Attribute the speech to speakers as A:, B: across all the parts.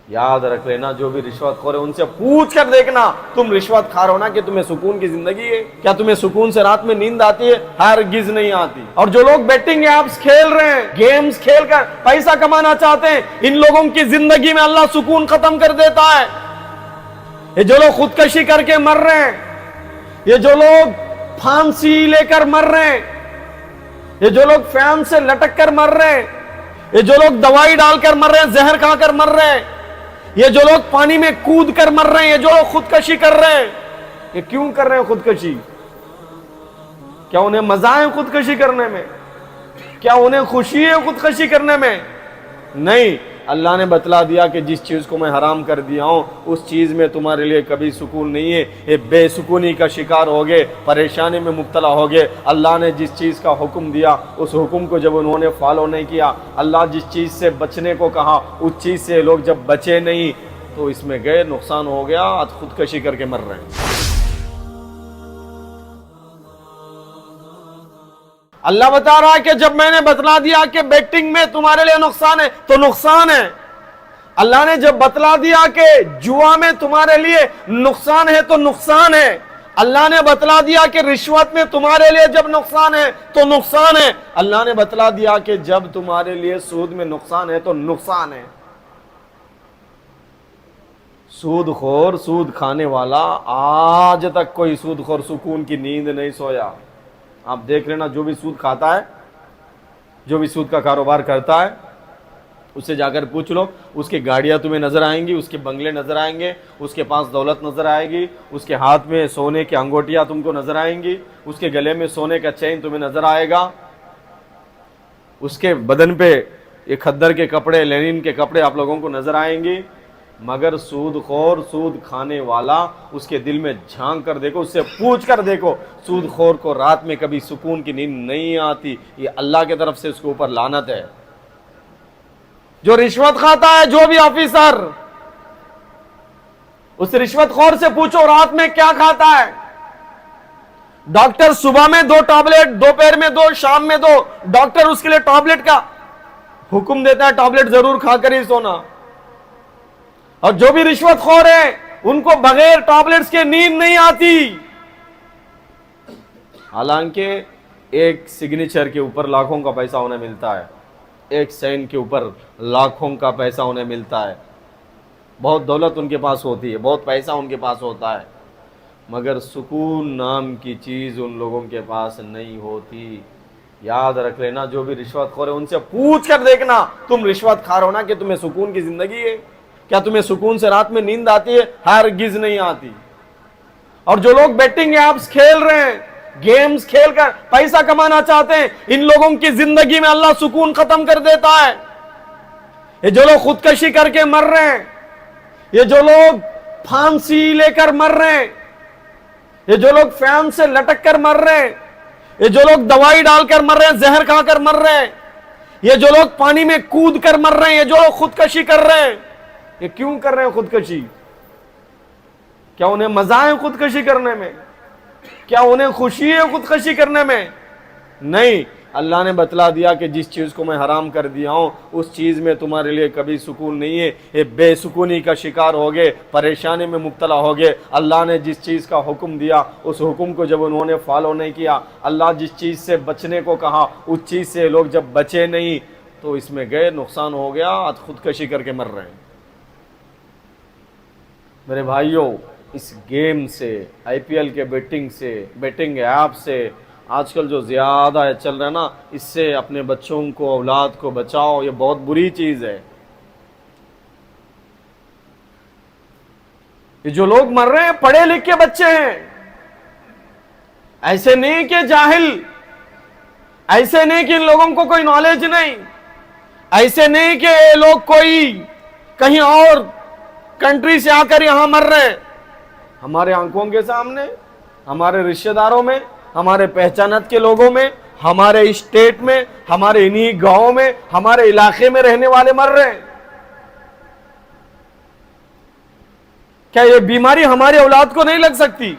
A: याद रख लेना, जो भी रिश्वत खोर है उनसे पूछ कर देखना, तुम रिश्वत खा रहे हो ना कि तुम्हें सुकून की जिंदगी है? क्या तुम्हें सुकून से रात में नींद आती है? हरगिज नहीं आती। और जो लोग बेटिंग ऐप्स खेल रहे हैं, गेम्स खेलकर पैसा कमाना चाहते हैं, इन लोगों की जिंदगी में अल्लाह सुकून खत्म कर देता है। ये जो लोग खुदकशी करके मर रहे हैं, ये जो लोग फांसी लेकर मर रहे हैं, ये जो लोग फैन से लटक कर मर रहे हैं, ये जो लोग दवाई डालकर मर रहे हैं, जहर खाकर मर रहे हैं, ये जो लोग पानी में कूद कर मर रहे हैं, ये जो लोग खुदकशी कर रहे हैं, ये क्यों कर रहे हैं खुदकशी? क्या उन्हें मजा है खुदकशी करने में? क्या उन्हें खुशी है खुदकशी करने में? नहीं, अल्लाह ने बतला दिया कि जिस चीज को मैं हराम कर दिया हूं उस चीज में तुम्हारे लिए कभी सुकून नहीं है। ये बेसुकूनी का शिकार हो गए, परेशानी में मुब्तला हो गए। अल्लाह ने जिस चीज का हुक्म दिया उस हुक्म को जब उन्होंने फॉलो नहीं किया, अल्लाह जिस चीज से बचने को कहा उस चीज से लोग जब बचे नहीं, तो इसमें गए, नुकसान हो गया, आज खुदकशी करके मर रहे हैं। अल्लाह बता रहा है कि जब मैंने बतला दिया कि बेटिंग में तुम्हारे लिए नुकसान है तो नुकसान है। अल्लाह ने जब बतला दिया कि जुआ में तुम्हारे लिए नुकसान है तो नुकसान है। अल्लाह ने बतला दिया कि रिश्वत में तुम्हारे लिए जब नुकसान है तो नुकसान है। अल्लाह ने बतला दिया कि जब तुम्हारे लिए सूद में नुकसान है तो नुकसान है। सूदखोर, सूद खाने वाला, आज तक कोई सूदखोर सुकून की नींद नहीं सोया। आप देख लेना, जो भी सूद खाता है, जो भी सूद का कारोबार करता है, उससे जाकर पूछ लो, उसकी गाड़ियां तुम्हें नजर आएंगी, उसके बंगले नजर आएंगे, उसके पास दौलत नजर आएगी, उसके हाथ में सोने की अंगूठियां तुमको नजर आएंगी, उसके गले में सोने का चेन तुम्हें नजर आएगा, उसके बदन पे ये खद्दर के कपड़े, लेनिन के कपड़े आप लोगों को नजर आएंगे। मगर सूदखोर, सूद खाने वाला, उसके दिल में झांक कर देखो, उससे पूछ कर देखो, सूदखोर को रात में कभी सुकून की नींद नहीं आती। ये अल्लाह की तरफ से उसके ऊपर लानत है। जो रिश्वत खाता है, जो भी ऑफिसर, उस रिश्वतखोर से पूछो रात में क्या खाता है। डॉक्टर सुबह में 2 टैबलेट, दोपहर में 2, शाम में 2, डॉक्टर उसके लिए टैबलेट का हुक्म देता है, टैबलेट जरूर खाकर ही सोना। और जो भी रिश्वतखोर है उनको बगैर टैबलेट्स के नींद नहीं आती। हालांकि एक सिग्नेचर के ऊपर लाखों का पैसा उन्हें मिलता है, एक साइन के ऊपर लाखों का पैसा उन्हें मिलता है, बहुत दौलत उनके पास होती है, बहुत पैसा उनके पास होता है, मगर सुकून नाम की चीज उन लोगों के पास नहीं होती। याद रख लेना, जो भी रिश्वतखोर है उनसे पूछ कर देखना, तुम रिश्वत खा रहे हो ना कि तुम्हें सुकून की जिंदगी है? क्या तुम्हें सुकून से रात में नींद आती है? हरगिज नहीं आती। और जो लोग बेटिंग ऐप्स खेल रहे हैं, गेम्स खेलकर पैसा कमाना चाहते हैं, इन लोगों की जिंदगी में अल्लाह सुकून खत्म कर देता है। ये जो लोग खुदकशी करके मर रहे हैं, ये जो लोग फांसी लेकर मर रहे हैं, ये जो लोग फैन से लटक कर मर रहे हैं, ये जो लोग दवाई डालकर मर रहे हैं, जहर खाकर मर रहे हैं, ये जो लोग पानी में कूद कर मर रहे हैं, ये जो लोग खुदकशी कर रहे हैं, ये क्यों कर रहे हैं खुदकशी? क्या उन्हें मजा है खुदकशी करने में? क्या उन्हें खुशी है खुदकशी करने में? नहीं, अल्लाह ने बतला दिया कि जिस चीज को मैं हराम कर दिया हूं उस चीज में तुम्हारे लिए कभी सुकून नहीं है। ये बेसुकूनी का शिकार हो गए, परेशानी में मुब्तला हो गए। अल्लाह ने जिस चीज का हुक्म दिया उस हुक्म को जब उन्होंने फॉलो नहीं किया, अल्लाह जिस चीज से बचने को कहा उस चीज से लोग जब बचे नहीं, तो इसमें गए, नुकसान हो गया, आज खुदकशी करके मर रहे हैं। मेरे भाइयों, इस गेम से, आईपीएल के बेटिंग से, बेटिंग ऐप से आजकल जो ज़्यादा चल रहा है ना, इससे अपने बच्चों को, औलाद को बचाओ। ये बहुत बुरी चीज़ है। ये जो लोग मर रहे हैं पढ़े लिखे बच्चे हैं, ऐसे नहीं कि जाहिल, ऐसे नहीं कि इन लोगों को कोई नॉलेज नहीं, ऐसे नहीं कि ये लोग कोई कहीं और कंट्री से आकर यहां मर रहे हैं। हमारे आंखों के सामने, हमारे रिश्तेदारों में, हमारे पहचानत के लोगों में, हमारे स्टेट में, हमारे इन्हीं गांवों में, हमारे इलाके में रहने वाले मर रहे हैं। क्या ये बीमारी हमारी औलाद को नहीं लग सकती?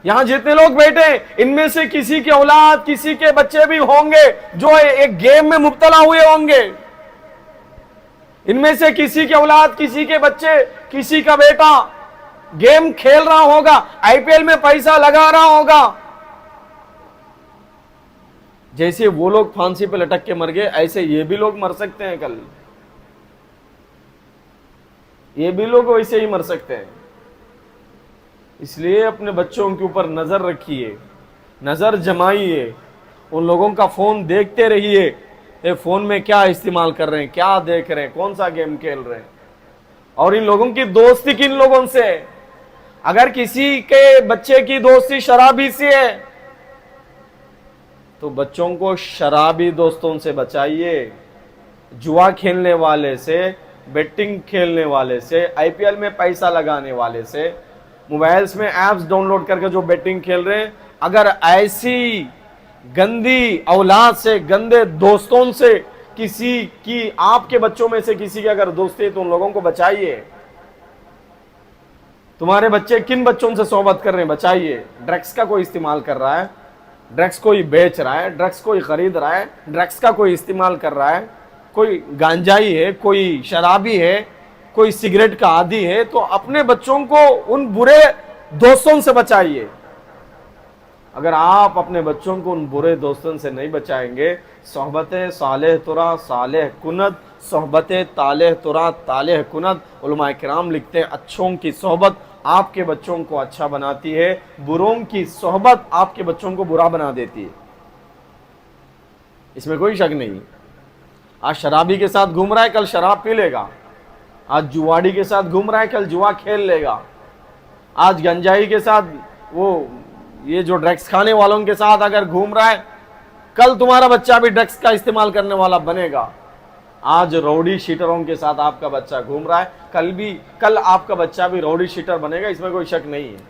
A: यहां जितने लोग बैठे हैं इनमें से किसी की औलाद, किसी के बच्चे भी होंगे जो एक गेम में मुब्तला हुए होंगे। ان میں سے کسی کی اولاد, کسی کے بچے, کسی کا بیٹا گیم کھیل رہا ہوگا, آئی پی ایل میں پیسہ لگا رہا ہوگا. جیسے وہ لوگ پھانسی پہ لٹک کے مر گئے, ایسے یہ بھی لوگ مر سکتے ہیں کل. یہ بھی لوگ ویسے ہی مر سکتے ہیں. اس لیے اپنے بچوں کے اوپر نظر رکھیے, نظر جمائیے, ان لوگوں کا فون دیکھتے رہیے, فون میں کیا استعمال کر رہے ہیں, کیا دیکھ رہے ہیں, کون سا گیم کھیل رہے ہیں, اور ان لوگوں کی دوستی کن لوگوں سے. اگر کسی کے بچے کی دوستی شرابی سے ہے تو بچوں کو شرابی دوستوں سے بچائیے, جوا کھیلنے والے سے, بیٹنگ کھیلنے والے سے, آئی پی ایل میں پیسہ لگانے والے سے, موبائلز میں ایپس ڈاؤن لوڈ کر کے جو بیٹنگ کھیل رہے ہیں, اگر ایسی گندی اولاد سے, گندے دوستوں سے کسی کی, آپ کے بچوں میں سے کسی کی اگر دوستی ہے تو ان لوگوں کو بچائیے. تمہارے بچے کن بچوں سے صحبت کر رہے ہیں بچائیے. ڈرگس کا کوئی استعمال کر رہا ہے, ڈرگس کوئی بیچ رہا ہے, ڈرگس کوئی خرید رہا ہے, ڈرگس کا کوئی استعمال کر رہا ہے, کوئی گانجائی ہے, کوئی شرابی ہے, کوئی سگریٹ کا عادی ہے, تو اپنے بچوں کو ان برے دوستوں سے بچائیے. اگر آپ اپنے بچوں کو ان برے دوستوں سے نہیں بچائیں گے, صحبت صالح ترا صالح کند, صحبت طالح ترا طالح کند. علماء کرام لکھتے ہیں اچھوں کی صحبت آپ کے بچوں کو اچھا بناتی ہے, بروں کی صحبت آپ کے بچوں کو برا بنا دیتی ہے. اس میں کوئی شک نہیں. آج شرابی کے ساتھ گھوم رہا ہے, کل شراب پی لے گا. آج جواڑی کے ساتھ گھوم رہا ہے, کل جوا کھیل لے گا. آج گنجائی کے ساتھ, وہ یہ جو ڈرگس کھانے والوں کے ساتھ اگر گھوم رہا ہے, کل تمہارا بچہ بھی ڈرگس کا استعمال کرنے والا بنے گا. آج روڈی شیٹروں کے ساتھ آپ کا بچہ گھوم رہا ہے, کل آپ کا بچہ بھی روڈی شیٹر بنے گا. اس میں کوئی شک نہیں ہے.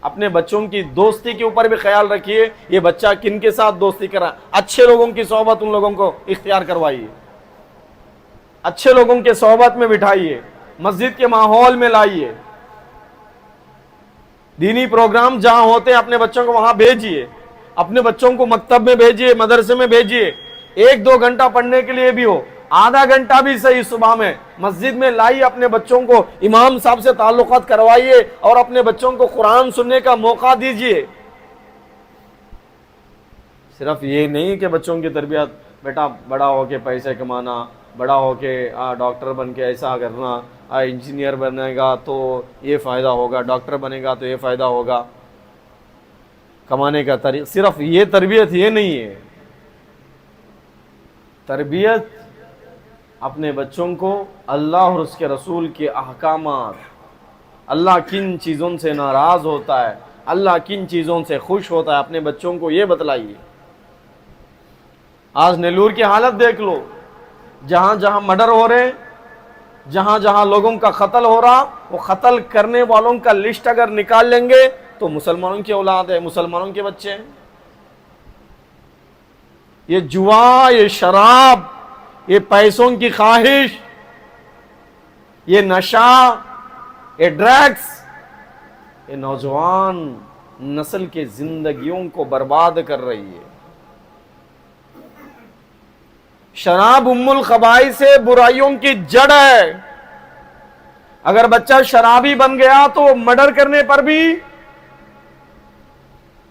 A: اپنے بچوں کی دوستی کے اوپر بھی خیال رکھیے, یہ بچہ کن کے ساتھ دوستی کر رہا ہے. اچھے لوگوں کی صحبت ان لوگوں کو اختیار کروائیے, اچھے لوگوں کے صحبت میں بٹھائیے, مسجد کے ماحول میں لائیے, دینی پروگرام جہاں ہوتے ہیں اپنے بچوں کو وہاں بھیجیے, اپنے بچوں کو مکتب میں بھیجیے, مدرسے میں بھیجیے. 1-2 گھنٹہ پڑھنے کے لیے بھی ہو, آدھا گھنٹہ بھی صحیح, صبح میں مسجد میں لائیے, اپنے بچوں کو امام صاحب سے تعلقات کروائیے اور اپنے بچوں کو قرآن سننے کا موقع دیجیے. صرف یہ نہیں کہ بچوں کی تربیت, بیٹا بڑا ہو کے پیسے کمانا, بڑا ہو کے ڈاکٹر بن کے ایسا کرنا, انجینئر بنے گا تو یہ فائدہ ہوگا, ڈاکٹر بنے گا تو یہ فائدہ ہوگا. کمانے کا طریقہ صرف یہ تربیت یہ نہیں ہے. تربیت اپنے بچوں کو اللہ اور اس کے رسول کے احکامات, اللہ کن چیزوں سے ناراض ہوتا ہے, اللہ کن چیزوں سے خوش ہوتا ہے, اپنے بچوں کو یہ بتلائیے. آج نیلور کی حالت دیکھ لو, جہاں جہاں مرڈر ہو رہے, جہاں جہاں لوگوں کا قتل ہو رہا, وہ قتل کرنے والوں کا لسٹ اگر نکال لیں گے تو مسلمانوں کی اولاد ہے, مسلمانوں کے بچے ہیں. یہ جوا, یہ شراب, یہ پیسوں کی خواہش, یہ نشہ, یہ ڈرگس, یہ نوجوان نسل کی زندگیوں کو برباد کر رہی ہے. شراب ام الخبائث سے برائیوں کی جڑ ہے. اگر بچہ شرابی بن گیا تو مرڈر کرنے پر بھی,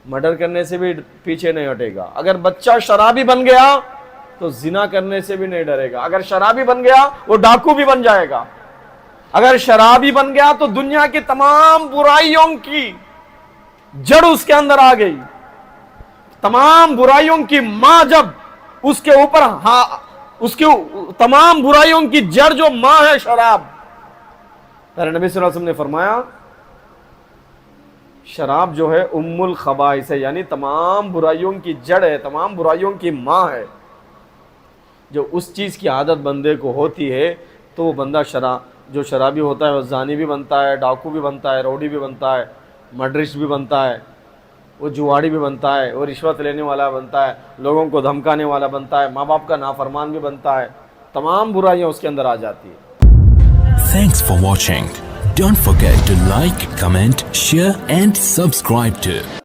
A: مرڈر کرنے سے بھی پیچھے نہیں ہٹے گا. اگر بچہ شرابی بن گیا تو زنا کرنے سے بھی نہیں ڈرے گا. اگر شرابی بن گیا وہ ڈاکو بھی بن جائے گا. اگر شرابی بن گیا تو دنیا کی تمام برائیوں کی جڑ اس کے اندر آ گئی. تمام برائیوں کی ماں جب اس کے اوپر, اس کے تمام برائیوں کی جڑ جو ماں ہے شراب. پیارے نبی صلی اللہ علیہ وسلم نے فرمایا شراب جو ہے ام الخبائث ہے, یعنی تمام برائیوں کی جڑ ہے, تمام برائیوں کی ماں ہے. جو اس چیز کی عادت بندے کو ہوتی ہے تو وہ بندہ جو شرابی ہوتا ہے وہ زانی بھی بنتا ہے, ڈاکو بھی بنتا ہے, روڈی بھی بنتا ہے, مرڈرسٹ بھی بنتا ہے, وہ جواڑی بھی بنتا ہے, وہ رشوت لینے والا بنتا ہے, لوگوں کو دھمکانے والا بنتا ہے, ماں باپ کا نافرمان بھی بنتا ہے. تمام برائیاں اس کے اندر آ جاتی ہیں.
B: Thanks for watching. Don't forget to like, comment, share and subscribe to